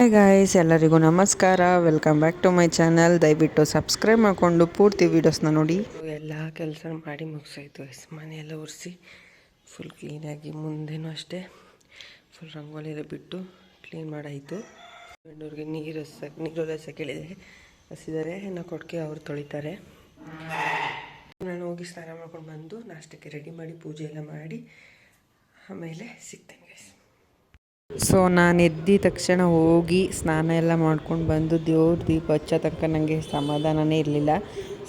Hi guys, ಎಲ್ಲರಿಗೂ ನಮಸ್ಕಾರ. Welcome back to my channel. ದಯವಿಟ್ಟು ಸಬ್ಸ್ಕ್ರೈಬ್ ಮಾಡಿಕೊಂಡು ಪೂರ್ತಿ ವೀಡಿಯೋಸ್ನ ನೋಡಿ. ಎಲ್ಲ ಕೆಲಸ ಮಾಡಿ ಮುಗಿಸಾಯ್ತು. ಮನೆಯೆಲ್ಲ ಒರೆಸಿ ಫುಲ್ ಕ್ಲೀನಾಗಿ, ಮುಂದೆನೂ ಅಷ್ಟೇ ಫುಲ್ ರಂಗೋಲಿ ಎಲ್ಲ ಬಿಟ್ಟು ಕ್ಲೀನ್ ಮಾಡಾಯಿತು. ಗಂಡವ್ರಿಗೆ ನೀರು ಕೇಳಿದೆ, ಹಸಿದರೆ ಇನ್ನು ಕೊಟ್ಟಿಗೆ ಅವ್ರು ತೊಳಿತಾರೆ. ನಾನು ಹೋಗಿ ಸ್ನಾನ ಮಾಡ್ಕೊಂಡು ಬಂದು ನಾಷ್ಟಕ್ಕೆ ರೆಡಿ ಮಾಡಿ ಪೂಜೆ ಎಲ್ಲ ಮಾಡಿ ಆಮೇಲೆ ಸಿಗ್ತೇನೆ ಗೈಸ್. ಸೊ ನಾನು ಎದ್ದ ತಕ್ಷಣ ಹೋಗಿ ಸ್ನಾನ ಎಲ್ಲ ಮಾಡ್ಕೊಂಡು ಬಂದು ದೇವ್ರ ದೀಪ ಹಚ್ಚೋ ತನಕ ನನಗೆ ಸಮಾಧಾನವೇ ಇರಲಿಲ್ಲ.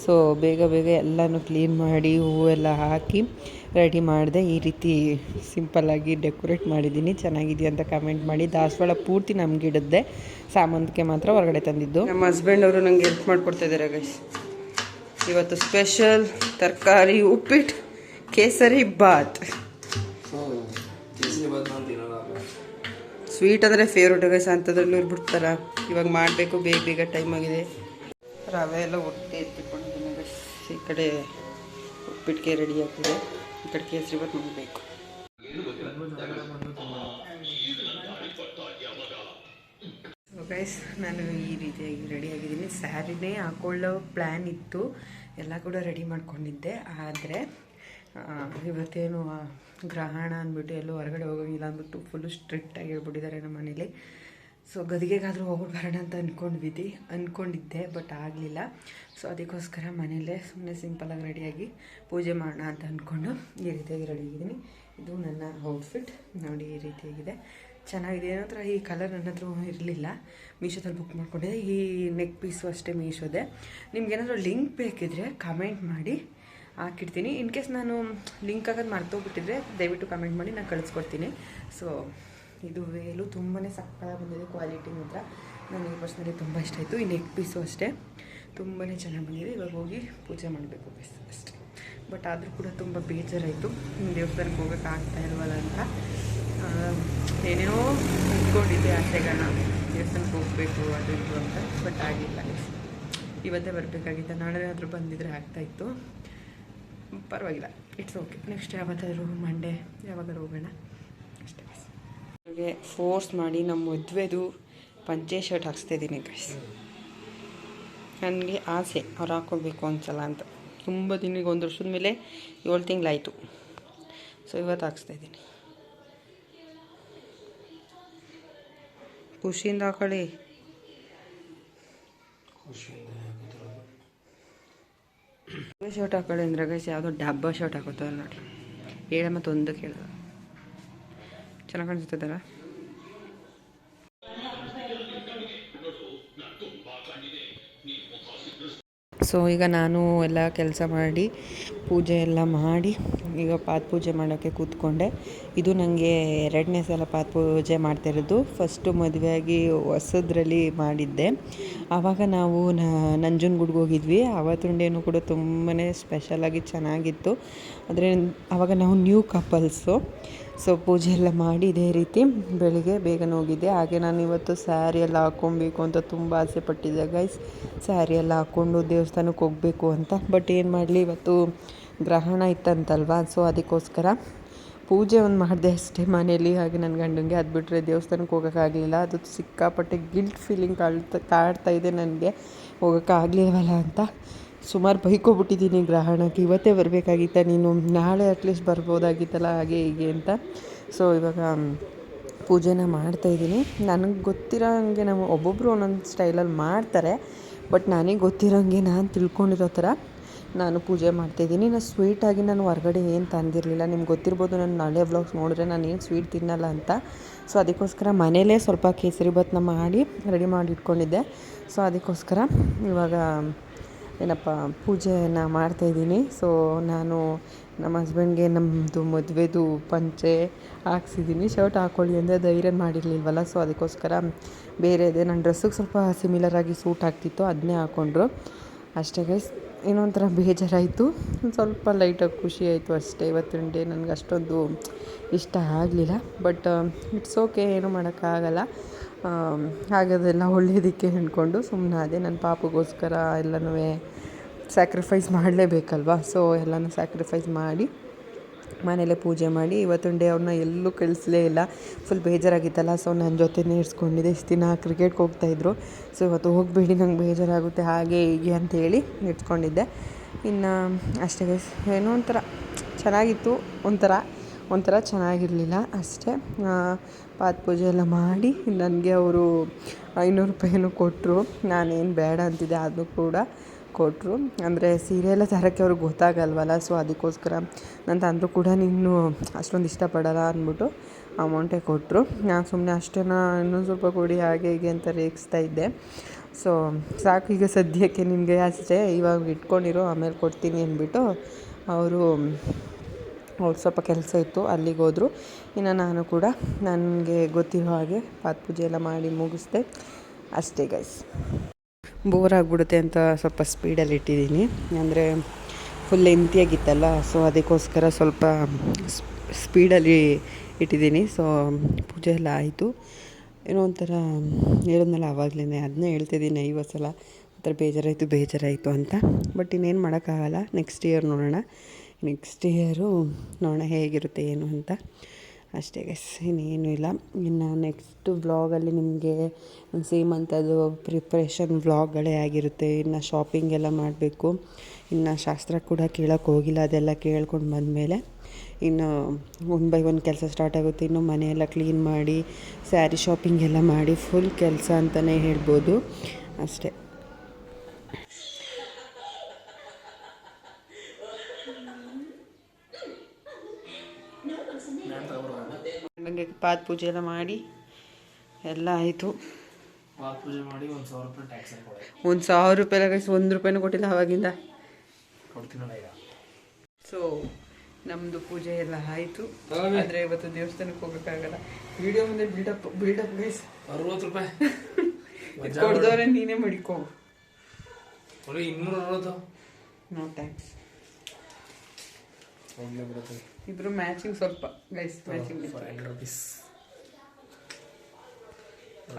ಸೊ ಬೇಗ ಎಲ್ಲನೂ ಕ್ಲೀನ್ ಮಾಡಿ ಹೂವೆಲ್ಲ ಹಾಕಿ ರೆಡಿ ಮಾಡಿದೆ. ಈ ರೀತಿ ಸಿಂಪಲ್ಲಾಗಿ ಡೆಕೋರೇಟ್ ಮಾಡಿದ್ದೀನಿ. ಚೆನ್ನಾಗಿದೆಯಾ ಅಂತ ಕಮೆಂಟ್ ಮಾಡಿ. ದಾಸವಾಳ ಪೂರ್ತಿ ನಮ್ಗೆ ಇಡದ್ದೆ, ಸಾಮಂತಿಗೆ ಮಾತ್ರ ಹೊರಗಡೆ ತಂದಿದ್ದು. ನಮ್ಮ ಹಸ್ಬೆಂಡ್ ಅವರು ನನಗೆ ಹೆಲ್ಪ್ ಮಾಡಿಕೊಡ್ತಾಯಿದ್ದಾರೆ ಗೈಸ್. ಇವತ್ತು ಸ್ಪೆಷಲ್ ತರಕಾರಿ ಉಪ್ಪಿಟ್ಟು, ಕೇಸರಿ ಬಾತ್. ಸ್ವೀಟ್ ಅಂದರೆ ಫೇವ್ರೇಟ್ ಗೈಸ್, ಅಂಥದ್ರಲ್ಲೂ ಇರ್ಬಿಡ್ತಾರ. ಇವಾಗ ಮಾಡಬೇಕು, ಬೇಗ ಟೈಮ್ ಆಗಿದೆ. ರವೆ ಎಲ್ಲ ಒಟ್ಟೆ ಎತ್ತಿಕೊಂಡಿದ್ದೀನಿ ಗೈಸ್. ಈ ಕಡೆ ಉಪ್ಪಿಟ್ಟಿಗೆ ರೆಡಿ ಆಗ್ತಿದೆ, ಈ ಕಡೆ ಕೇಸರಿ ಬಾತ್ ಮಾಡಬೇಕು. ಗೈಸ್, ನಾನು ಈ ರೀತಿಯಾಗಿ ರೆಡಿ ಆಗಿದ್ದೀನಿ. ಸ್ಯಾರಿನೇ ಹಾಕೊಳ್ಳೋ ಪ್ಲ್ಯಾನ್ ಇತ್ತು, ಎಲ್ಲ ಕೂಡ ರೆಡಿ ಮಾಡ್ಕೊಂಡಿದ್ದೆ. ಆದರೆ ಇವತ್ತೇನು ಗ್ರಹಣ ಅಂದ್ಬಿಟ್ಟು ಎಲ್ಲೂ ಹೊರಗಡೆ ಹೋಗೋಂಗಿಲ್ಲ ಅಂದ್ಬಿಟ್ಟು ಫುಲ್ಲು ಸ್ಟ್ರಿಕ್ಟಾಗಿ ಹೇಳ್ಬಿಟ್ಟಿದ್ದಾರೆ ನಮ್ಮ ಮನೇಲಿ. ಸೊ ಗದಿಗೆಗಾದರೂ ಹೋಗ್ಬಿಟ್ಟು ಬರೋಣ ಅಂತ ಅಂದ್ಕೊಂಡಿದ್ದೆ, ಬಟ್ ಆಗಲಿಲ್ಲ. ಸೊ ಅದಕ್ಕೋಸ್ಕರ ಮನೆಯಲ್ಲೇ ಸುಮ್ಮನೆ ಸಿಂಪಲಾಗಿ ರೆಡಿಯಾಗಿ ಪೂಜೆ ಮಾಡೋಣ ಅಂತ ಅಂದ್ಕೊಂಡು ಈ ರೀತಿಯಾಗಿ ರೆಡಿ ಆಗಿದ್ದೀನಿ. ಇದು ನನ್ನ ಔಟ್ಫಿಟ್ ನೋಡಿ, ಈ ರೀತಿಯಾಗಿದೆ, ಚೆನ್ನಾಗಿದೆ. ಏನೋ ಥರ ಈ ಕಲರ್ ನನ್ನ ಹತ್ರ ಇರಲಿಲ್ಲ, ಮೀಶೋದಲ್ಲಿ ಬುಕ್ ಮಾಡ್ಕೊಂಡಿದ್ದೆ. ಈ ನೆಕ್ ಪೀಸು ಅಷ್ಟೇ ಮೀಶೋದೆ. ನಿಮ್ಗೇನಾದರೂ ಲಿಂಕ್ ಬೇಕಿದ್ರೆ ಕಮೆಂಟ್ ಮಾಡಿ, ಹಾಕಿರ್ತೀನಿ. ಇನ್ ಕೇಸ್ ನಾನು ಲಿಂಕ್ ಆಗೋದು ಮರ್ತೋಗ್ಬಿಟ್ಟಿದ್ರೆ ದಯವಿಟ್ಟು ಕಮೆಂಟ್ ಮಾಡಿ, ನಾನು ಕಳಿಸ್ಕೊಡ್ತೀನಿ. ಸೊ ಇದು ವೇಲು ತುಂಬಾ ಸಕ್ಕತ್ತಾಗಿ ಬಂದಿದೆ, ಕ್ವಾಲಿಟಿ ಮಾತ್ರ ನನಗೆ ಪರ್ಸ್ನಲಿ ತುಂಬ ಇಷ್ಟ ಆಯಿತು. ಈ ನೆಕ್ ಪೀಸು ಅಷ್ಟೇ ತುಂಬಾ ಚೆನ್ನಾಗಿ ಬಂದಿದೆ. ಇವಾಗ ಹೋಗಿ ಪೂಜೆ ಮಾಡಬೇಕು ಅಷ್ಟೇ. ಬಟ್ ಆದರೂ ಕೂಡ ತುಂಬ ಬೇಜಾರಾಯಿತು, ದೇವಸ್ಥಾನಕ್ಕೆ ಹೋಗೋಕ್ಕಾಗ್ತಾ ಇಲ್ವಲ್ಲ ಅಂತ. ಏನೇನೋ ಇಟ್ಕೊಂಡಿದ್ದೆ ಆಸೆಗಳನ್ನ, ದೇವಸ್ಥಾನಕ್ಕೆ ಹೋಗಬೇಕು ಅದು ಇದು ಅಂತ. ಬಟ್ ಆಗಿಲ್ಲ, ಇವತ್ತೇ ಬರಬೇಕಾಗಿತ್ತು. ನಾಳೆ ಆದರೂ ಬಂದಿದ್ರೆ ಆಗ್ತಾಯಿತ್ತು. ಪರವಾಗಿಲ್ಲ, ಇಟ್ಸ್ ಓಕೆ. ನೆಕ್ಸ್ಟ್ ಯಾವತ್ತಾದರೂ ಮಂಡೇ ಯಾವಾಗಾದ್ರೂ ಹೋಗೋಣ ಅಷ್ಟೇ. ಹಾಗೆ ಫೋರ್ಸ್ ಮಾಡಿ ನಮ್ಮ ಮದುವೆದು ಪಂಚೆ ಶರ್ಟ್ ಹಾಕ್ಸ್ತಾಯಿದ್ದೀನಿ ಗೈಸ್. ನನಗೆ ಆಸೆ ಅವ್ರು ಹಾಕ್ಕೊಳ್ಬೇಕು ಒಂದ್ಸಲ ಅಂತ. ತುಂಬ ದಿನಕ್ಕೆ 1 ವರ್ಷದ ಮೇಲೆ 7 ತಿಂಗಳಾಯಿತು. ಸೊ ಇವತ್ತು ಹಾಕ್ಸ್ತಾಯಿದ್ದೀನಿ. ಖುಷಿಯಿಂದ ಹಾಕೊಳ್ಳಿ. ಶರ್ಟ್ ಹಾಕೊಳ್ಳಿ ಅಂದ್ರೆ ಗೈಸ್, ಯಾವುದೋ ಡಬ್ಬ ಶರ್ಟ್ ಹಾಕೋತಾರೆ ನೋಡಿ, ಹೇಳ ಮತ್ತು ಒಂದು ಕೇಳಿದ ಚೆನ್ನಾಗಿ ಕಾಣಿಸ್ತದಲ್ಲ. ಸೊ ಈಗ ನಾನು ಎಲ್ಲ ಕೆಲಸ ಮಾಡಿ ಪೂಜೆ ಎಲ್ಲ ಮಾಡಿ ಈಗ ಪಾತ್ ಪೂಜೆ ಮಾಡೋಕ್ಕೆ ಕೂತ್ಕೊಂಡೆ. ಇದು ನನಗೆ 2ನೇ ಸಲ ಪಾತ್ ಪೂಜೆ ಮಾಡ್ತಾಯಿರೋದು. ಫಸ್ಟು ಮದುವೆಯಾಗಿ ಹೊಸದ್ರಲ್ಲಿ ಮಾಡಿದ್ದೆ. ಆವಾಗ ನಾವು ನಂಜನಗೂಡಿಗೆ ಹೋಗಿದ್ವಿ. ಆವತ್ತುಂಡೇನು ಕೂಡ ತುಂಬಾ ಸ್ಪೆಷಲಾಗಿ ಚೆನ್ನಾಗಿತ್ತು. ಆದರೆ ಆವಾಗ ನಾವು ನ್ಯೂ ಕಪಲ್ಸು. ಸೊ ಪೂಜೆ ಎಲ್ಲ ಮಾಡಿ ಇದೇ ರೀತಿ ಬೆಳಿಗ್ಗೆ ಬೇಗನೆ ಹೋಗಿದ್ದೆ. ಹಾಗೆ ನಾನು ಇವತ್ತು ಸ್ಯಾರಿ ಎಲ್ಲ ಹಾಕ್ಕೊಬೇಕು ಅಂತ ತುಂಬ ಆಸೆ ಪಟ್ಟಿದ್ದೆ ಗೈಸ್. ಸ್ಯಾರಿ ಎಲ್ಲ ಹಾಕ್ಕೊಂಡು ದೇವಸ್ಥಾನಕ್ಕೆ ಹೋಗಬೇಕು ಅಂತ. ಬಟ್ ಏನು ಮಾಡಲಿ, ಇವತ್ತು ಗ್ರಹಣ ಇತ್ತಂತಲ್ವ. ಸೊ ಅದಕ್ಕೋಸ್ಕರ ಪೂಜೆ ಒಂದು ಮಾಡಿದೆ ಅಷ್ಟೇ ಮನೇಲಿ. ಹಾಗೆ ನನ್ನ ಗಂಡನಿಗೆ ಅದು ಬಿಟ್ಟರೆ ದೇವಸ್ಥಾನಕ್ಕೆ ಹೋಗೋಕ್ಕಾಗಲಿಲ್ಲ. ಅದು ಸಿಕ್ಕಾಪಟ್ಟೆ ಗಿಲ್ಟ್ ಫೀಲಿಂಗ್ ಕಾಡ್ತಾ ಇದೆ ನನಗೆ, ಹೋಗೋಕ್ಕಾಗಲಿಲ್ವಲ್ಲ ಅಂತ. ಸುಮಾರು ಬೈಕೊಬಿಟ್ಟಿದ್ದೀನಿ ಗ್ರಹಣಕ್ಕೆ. ಇವತ್ತೇ ಬರಬೇಕಾಗಿತ್ತ ನೀನು, ನಾಳೆ ಅಟ್ಲೀಸ್ಟ್ ಬರ್ಬೋದಾಗಿತ್ತಲ್ಲ, ಹಾಗೆ ಹೀಗೆ ಅಂತ. ಸೊ ಇವಾಗ ಪೂಜೆನ ಮಾಡ್ತಾಯಿದ್ದೀನಿ. ನನಗೆ ಗೊತ್ತಿರೋ ಹಂಗೆ ನಾವು ಒಬ್ಬೊಬ್ಬರು ಒಂದೊಂದು ಸ್ಟೈಲಲ್ಲಿ ಮಾಡ್ತಾರೆ. ಬಟ್ ನನಗೆ ಗೊತ್ತಿರೋಂಗೆ ನಾನು ತಿಳ್ಕೊಂಡಿರೋ ಥರ ನಾನು ಪೂಜೆ ಮಾಡ್ತಾಯಿದ್ದೀನಿ. ಸ್ವೀಟಾಗಿ ನಾನು ಹೊರಗಡೆ ಏನು ತಂದಿರಲಿಲ್ಲ. ನಿಮ್ಗೆ ಗೊತ್ತಿರ್ಬೋದು, ನಾನು ನಾಳೆ ವ್ಲಾಗ್ಸ್ ನೋಡಿದ್ರೆ ನಾನು ಏನು ಸ್ವೀಟ್ ತಿನ್ನಲ್ಲ ಅಂತ. ಸೊ ಅದಕ್ಕೋಸ್ಕರ ಮನೇಲೇ ಸ್ವಲ್ಪ ಕೇಸರಿ ಬಾತ್ನ ಮಾಡಿ ರೆಡಿ ಮಾಡಿ ಇಟ್ಕೊಂಡಿದ್ದೆ. ಸೊ ಅದಕ್ಕೋಸ್ಕರ ಇವಾಗ ಏನಪ್ಪ ಪೂಜೆನ ಮಾಡ್ತಾಯಿದ್ದೀನಿ. ಸೊ ನಾನು ನಮ್ಮ ಹಸ್ಬೆಂಡ್ಗೆ ನಮ್ಮದು ಮದುವೆದು ಪಂಚೆ ಹಾಕ್ಸಿದ್ದೀನಿ. ಶರ್ಟ್ ಹಾಕ್ಕೊಳ್ಳಿ ಅಂದರೆ ಅದು ಐರನ್ ಮಾಡಿರಲಿಲ್ವಲ್ಲ. ಸೊ ಅದಕ್ಕೋಸ್ಕರ ಬೇರೆ ಇದೆ, ನನ್ನ ಡ್ರೆಸ್ಸಿಗೆ ಸ್ವಲ್ಪ ಸಿಮಿಲರಾಗಿ ಸೂಟ್ ಆಗ್ತಿತ್ತು, ಅದನ್ನೇ ಹಾಕ್ಕೊಂಡ್ರು ಅಷ್ಟೇ ಗೈಸ್. ಇನ್ನೊಂಥರ ಬೇಜಾರಾಯಿತು, ಸ್ವಲ್ಪ ಲೈಟಾಗಿ ಖುಷಿ ಆಯಿತು ಅಷ್ಟೇ. ಇವತ್ತಿನ ಡೇ ನನಗೆ ಅಷ್ಟೊಂದು ಇಷ್ಟ ಆಗಲಿಲ್ಲ. ಬಟ್ ಇಟ್ಸ್ ಓಕೆ, ಏನೂ ಮಾಡೋಕ್ಕಾಗಲ್ಲ. ಆಗೋದೆಲ್ಲ ಒಳ್ಳೆಯದಕ್ಕೆ ಅಂದ್ಕೊಂಡು ಸುಮ್ಮನಾದೆ. ನನ್ನ ಪಾಪಗೋಸ್ಕರ ಎಲ್ಲನೂ ಸ್ಯಾಕ್ರಿಫೈಸ್ ಮಾಡಲೇಬೇಕಲ್ವ. ಸೊ ಎಲ್ಲನೂ ಸ್ಯಾಕ್ರಿಫೈಸ್ ಮಾಡಿ ಮನೇಲೆ ಪೂಜೆ ಮಾಡಿ ಇವತ್ತೊಂದು ಡೇ ಅವ್ರನ್ನ ಎಲ್ಲೂ ಕಳಿಸಲೇ ಇಲ್ಲ. ಫುಲ್ ಬೇಜಾರಾಗಿತ್ತಲ್ಲ, ಸೊ ನನ್ನ ಜೊತೆನೇ ಇರಿಸ್ಕೊಂಡಿದ್ದೆ. ಇಷ್ಟು ದಿನ ಕ್ರಿಕೆಟ್ಗೆ ಹೋಗ್ತಾಯಿದ್ರು, ಸೊ ಇವತ್ತು ಹೋಗಬೇಡಿ ನಂಗೆ ಬೇಜಾರಾಗುತ್ತೆ ಹಾಗೆ ಹೀಗೆ ಅಂತೇಳಿ ಇಟ್ಕೊಂಡಿದ್ದೆ. ಇನ್ನು ಅಷ್ಟೇ ಗೈಸ್, ಏನೋ ಒಂಥರ ಚೆನ್ನಾಗಿತ್ತು, ಒಂಥರ ಚೆನ್ನಾಗಿರಲಿಲ್ಲ ಅಷ್ಟೇ. ಪಾದ ಪೂಜೆ ಎಲ್ಲ ಮಾಡಿ ನನಗೆ ಅವರು 500 ರೂಪಾಯಿನೂ ಕೊಟ್ಟರು. ನಾನೇನು ಬೇಡ ಅಂತಿದ್ದೆ, ಅದು ಕೂಡ ಕೊಟ್ಟರು. ಅಂದರೆ ಸೀರೆ ಎಲ್ಲ ತರೋಕ್ಕೆ ಅವ್ರಿಗೆ ಗೊತ್ತಾಗಲ್ವಲ್ಲ, ಸೊ ಅದಕ್ಕೋಸ್ಕರ ನಾನು ತಂದರೂ ಕೂಡ ನೀನು ಅಷ್ಟೊಂದು ಇಷ್ಟಪಡಲ್ಲ ಅಂದ್ಬಿಟ್ಟು ಅಮೌಂಟೇ ಕೊಟ್ಟರು. ನಾನು ಸುಮ್ಮನೆ ಅಷ್ಟೇನಾ, ಇನ್ನೊಂದು ಸ್ವಲ್ಪ ಕೊಡಿ ಹಾಗೆ ಹೀಗೆ ಅಂತ ರೇಗಿಸ್ತಾ ಇದ್ದೆ. ಸೊ ಸಾಕು ಈಗ ಸದ್ಯಕ್ಕೆ ನಿನಗೆ ಅಷ್ಟೇ, ಇವಾಗ ಇಟ್ಕೊಂಡಿರೋ ಆಮೇಲೆ ಕೊಡ್ತೀನಿ ಅಂದ್ಬಿಟ್ಟು ಅವರು ಸ್ವಲ್ಪ ಕೆಲಸ ಇತ್ತು ಅಲ್ಲಿಗೆ ಹೋದರು. ಇನ್ನು ನಾನು ಕೂಡ ನನಗೆ ಗೊತ್ತಿರೋ ಹಾಗೆ ಪಾದ ಪೂಜೆ ಎಲ್ಲ ಮಾಡಿ ಮುಗಿಸ್ದೆ ಅಷ್ಟೇ ಗೈಸ್. ಬೋರ್ ಆಗಿಬಿಡುತ್ತೆ ಅಂತ ಸ್ವಲ್ಪ ಸ್ಪೀಡಲ್ಲಿ ಇಟ್ಟಿದ್ದೀನಿ, ಅಂದರೆ ಫುಲ್ ಲೆಂತಿಯಾಗಿತ್ತಲ್ಲ, ಸೊ ಅದಕ್ಕೋಸ್ಕರ ಸ್ವಲ್ಪ ಸ್ಪೀಡಲ್ಲಿ ಇಟ್ಟಿದ್ದೀನಿ. ಸೊ ಪೂಜೆ ಎಲ್ಲ ಆಯಿತು. ಏನೋ ಒಂಥರ ಹೇಳಿದ್ನಲ್ಲ ಆವಾಗಲೇ, ಅದನ್ನೇ ಹೇಳ್ತಿದ್ದೀನಿ 50 ಸಲ, ಒಂಥರ ಬೇಜಾರಾಯಿತು ಅಂತ. ಬಟ್ ಇನ್ನೇನು ಮಾಡೋಕ್ಕಾಗಲ್ಲ, ನೆಕ್ಸ್ಟ್ ಇಯರ್ ನೋಡೋಣ ಹೇಗಿರುತ್ತೆ ಏನು ಅಂತ ಅಷ್ಟೇ ಗೈಸ್, ಇನ್ನೇನು ಇಲ್ಲ. ಇನ್ನು ನೆಕ್ಸ್ಟ್ ವ್ಲಾಗಲ್ಲಿ ನಿಮಗೆ ಸೀಮಂತದ್ದು ಪ್ರಿಪ್ರೇಷನ್ ವ್ಲಾಗ್ಗಳೇ ಆಗಿರುತ್ತೆ. ಇನ್ನು ಶಾಪಿಂಗ್ ಎಲ್ಲ ಮಾಡಬೇಕು, ಇನ್ನು ಶಾಸ್ತ್ರ ಕೂಡ ಕೇಳೋಕ್ಕೆ ಹೋಗಿಲ್ಲ, ಅದೆಲ್ಲ ಕೇಳ್ಕೊಂಡು ಬಂದಮೇಲೆ ಇನ್ನು 1 by 1 ಕೆಲಸ ಸ್ಟಾರ್ಟ್ ಆಗುತ್ತೆ. ಇನ್ನು ಮನೆಯೆಲ್ಲ ಕ್ಲೀನ್ ಮಾಡಿ ಸ್ಯಾರಿ ಶಾಪಿಂಗ್ ಎಲ್ಲ ಮಾಡಿ ಫುಲ್ ಕೆಲಸ ಅಂತಲೇ ಹೇಳ್ಬೋದು ಅಷ್ಟೇ. ನನಗೆ ಪಾದ ಪೂಜೆ ಎಲ್ಲ ಮಾಡಿ ಎಲ್ಲ ಆಯಿತು. ಪಾದ ಪೂಜೆ ಮಾಡಿ 1,000 ರೂಪಾಯಿ ಟ್ಯಾಕ್ಸ್ ಕೊಡಿ. 1,000 ರೂಪಾಯಿ ಗೈಸ್, 1 ರೂಪಾಯಿನೂ ಕೊಟ್ಟಿಲ್ಲ ಅವಾಗಿಂದ. ಕೊಡ್ತೀನಲ್ಲ ಈಗ. ಸೊ ನಮ್ಮದು ಪೂಜೆ ಎಲ್ಲ ಆಯಿತು. ಆದರೆ ಇವತ್ತು ದೇವಸ್ಥಾನಕ್ಕೆ ಹೋಗೋಕ್ಕಾಗಲ್ಲ. ವಿಡಿಯೋ ಮುಂದೆ ಬಿಲ್ಡಪ್ ಗೈಸ್. 60 ರೂಪಾಯಿ ಕೊಡ್ದವ್ರೆ ನೀನೇ ಮಡಿಕೋ. 260. No thanks. ಇಬ್ರು ಮ್ಯಾಚಿಂಗ್ ಸ್ವಲ್ಪ ಗೈಸ್, ಮ್ಯಾಚಿಂಗ್ 500 ರೂಪೀಸ್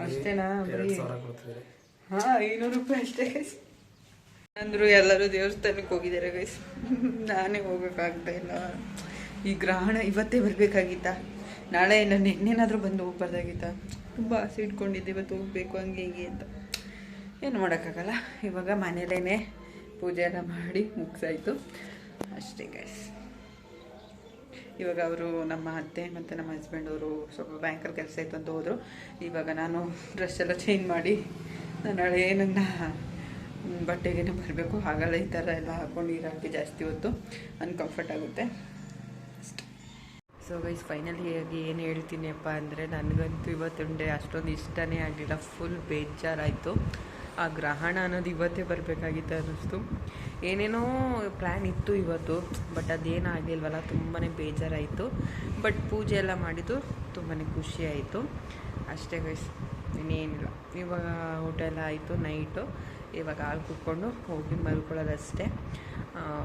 ಅಷ್ಟೇನಾ? 2,000 ಕೊಡ್ತಿದ್ದಾರೆ. 500 ರೂಪಾಯಿ ಅಷ್ಟೇ ಗೈಸ್. ಅಂದರು ಎಲ್ಲರೂ ದೇವಸ್ಥಾನಕ್ಕೆ ಹೋಗಿದ್ದಾರೆ ಗೈಸ್, ನಾನೇ ಹೋಗೋಕ್ಕಾಗ್ತಾ ಇಲ್ಲ. ಈ ಗ್ರಹಣ ಇವತ್ತೇ ಬರಬೇಕಾಗಿತ್ತಾ, ನಾಳೆ ಇಲ್ಲ ನೆನ್ನೆನಾದರೂ ಬಂದು ಹೋಗ್ಬಾರ್ದಾಗಿತ್ತಾ. ತುಂಬ ಆಸೆ ಇಟ್ಕೊಂಡಿದ್ದೆ ಇವತ್ತು ಹೋಗಬೇಕು ಹಂಗೆ ಹೀಗೆ ಅಂತ. ಏನು ಮಾಡೋಕ್ಕಾಗಲ್ಲ. ಇವಾಗ ಮನೇಲೇ ಪೂಜೆ ಎಲ್ಲ ಮಾಡಿ ಮುಗಿಸಾಯಿತು ಅಷ್ಟೇ ಗೈಸ್. ಇವಾಗ ಅವರು ನಮ್ಮ ಅತ್ತೆ ಮತ್ತು ನಮ್ಮ ಹಸ್ಬೆಂಡ್ ಅವರು ಸ್ವಲ್ಪ ಬ್ಯಾಂಕಲ್ಲಿ ಕೆಲಸ ಇತ್ತು ಅಂತ ಹೋದರು. ಇವಾಗ ನಾನು ಡ್ರೆಸ್ ಎಲ್ಲ ಚೇಂಜ್ ಮಾಡಿ ನಾಳೆ ನನ್ನ ಬಟ್ಟೆಗೇನೆ ಬರಬೇಕು. ಆಗಲ್ಲ ಈ ಥರ ಎಲ್ಲ ಹಾಕ್ಕೊಂಡು ಇರೋಕ್ಕೆ ಜಾಸ್ತಿ ಹೊತ್ತು ಅನ್ಕಂಫರ್ಟ್ ಆಗುತ್ತೆ ಅಷ್ಟೇ. ಸೊ ಗೈಸ್ ಫೈನಲಿ ಆಗಿ ಏನು ಹೇಳ್ತೀನಿ ಅಪ್ಪ ಅಂದರೆ, ನನಗಂತೂ ಇವತ್ತೊಂದೇ ಅಷ್ಟೊಂದು ಇಷ್ಟನೇ ಆಗಲಿಲ್ಲ. ಫುಲ್ ಬೇಜಾರಾಯಿತು. ಆ ಗ್ರಹಣ ಅನ್ನೋದು ಇವತ್ತೇ ಬರಬೇಕಾಗಿತ್ತು ಅನ್ನಿಸ್ತು. ಏನೇನೋ ಪ್ಲ್ಯಾನ್ ಇತ್ತು ಇವತ್ತು, ಬಟ್ ಅದೇನು ಆಗಲಿಲ್ವಲ್ಲ, ತುಂಬಾ ಬೇಜಾರಾಯಿತು. ಬಟ್ ಪೂಜೆ ಎಲ್ಲ ಮಾಡಿದ್ದು ತುಂಬಾ ಖುಷಿಯಾಯಿತು ಅಷ್ಟೇ ಗೈಸ್, ಇನ್ನೇನಿಲ್ಲ. ಇವಾಗ ಊಟ ಎಲ್ಲ ಆಯಿತು ನೈಟು. ಇವಾಗ ಹಾಲು ಕುತ್ಕೊಂಡು ಹೋಗಿ ಮಲ್ಕೊಳ್ಳೋದಷ್ಟೇ.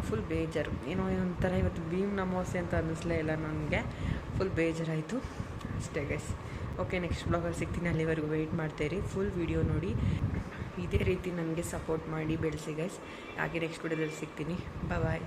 ಫುಲ್ ಬೇಜಾರು, ಏನೋ ಒಂಥರ ಇವತ್ತು ಭೀಮ್ ಅಮಾವಾಸ್ಯೆ ಅಂತ ಅನ್ನಿಸ್ಲೇ ಇಲ್ಲ ನನಗೆ. ಫುಲ್ ಬೇಜಾರಾಯಿತು ಅಷ್ಟೇ ಗೈಸ್. ಓಕೆ, ನೆಕ್ಸ್ಟ್ ಬ್ಲಾಗಲ್ಲಿ ಸಿಗ್ತೀನಿ. ಅಲ್ಲಿವರೆಗೂ ವೆಯ್ಟ್ ಮಾಡ್ತಾಯಿರಿ, ಫುಲ್ ವೀಡಿಯೋ ನೋಡಿ. ಇದೇ ರೀತಿ ನನಗೆ ಸಪೋರ್ಟ್ ಮಾಡಿ ಬೆಳೆಸಿ ಗೈಸ್. ಹಾಗೆ ನೆಕ್ಸ್ಟ್ ವಿಡಿಯೋದಲ್ಲಿ ಸಿಗ್ತೀನಿ. ಬಾಯ್.